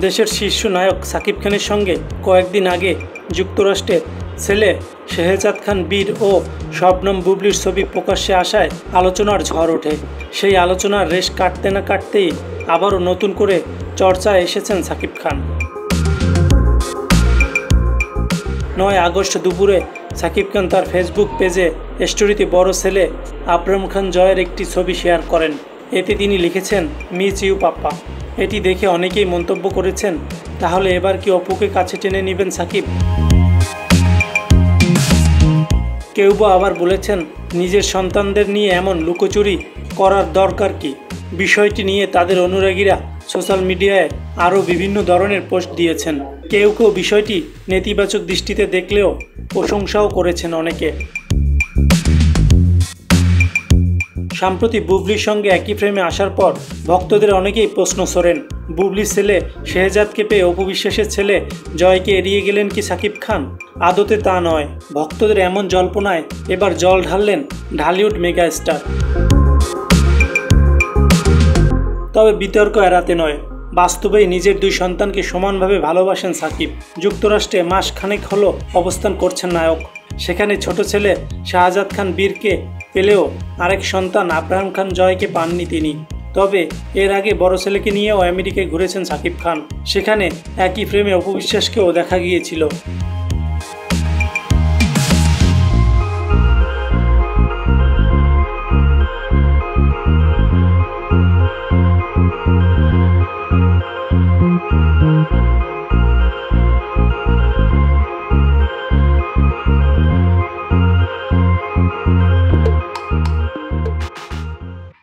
দেশের শীর্ষ নায়ক সাকিব খানের সঙ্গে কয়েকদিন আগে যুক্তরাষ্ট্রের ছেলে শেহজাদ খান বীর ও শবনম বুবলির ছবি প্রকাশ্যে আসায় আলোচনার ঝড় ওঠে। সেই আলোচনার রেশ কাটতে না কাটতেই আবারও নতুন করে চর্চায় এসেছেন সাকিব খান। 9 আগস্ট দুপুরে সাকিব খান তার ফেসবুক পেজে স্টোরিতে বড় ছেলে আবরাম খান জয়ের একটি ছবি শেয়ার করেন। এতে তিনি লিখেছেন, মিস ইউ পাপ্পা। এটি দেখে অনেকেই মন্তব্য করেছেন, তাহলে এবার কি অপুকে কাছে টেনে নেবেন সাকিব? কেউ বা আবার বলেছেন, নিজের সন্তানদের নিয়ে এমন লুকোচুরি করার দরকার কি? বিষয়টি নিয়ে তাদের অনুরাগীরা সোশ্যাল মিডিয়ায় আরও বিভিন্ন ধরনের পোস্ট দিয়েছেন। কেউ কেউ বিষয়টি নেতিবাচক দৃষ্টিতে দেখলেও প্রশংসাও করেছেন অনেকে। সম্প্রতি বুবলির সঙ্গে একই ফ্রেমে আসার পর ভক্তদের অনেকেই প্রশ্ন ছড়েন, বুবলির ছেলে শেহজাদকে পেয়ে অপু বিশ্বাসের ছেলে জয়কে এড়িয়ে গেলেন কি সাকিব খান? আদতে তা নয়। ভক্তদের এমন জল্পনায় এবার জল ঢাললেন ঢালিউড মেগা স্টার। তবে বিতর্ক এড়াতে নয়, বাস্তবেই নিজের 2 সন্তানকে সমানভাবে ভালোবাসেন সাকিব। যুক্তরাষ্ট্রে মাস খানেক হলো অবস্থান করছেন নায়ক। সেখানে ছোট ছেলে শাহজাদ খান বীরকে পেলেও আরেক সন্তান আবরাম খান জয়কে পাননি তিনি। তবে এর আগে বড় ছেলেকে নিয়েও আমেরিকায় ঘুরেছেন সাকিব খান। সেখানে একই ফ্রেমে অপু বিশ্বাসকেও দেখা গিয়েছিল।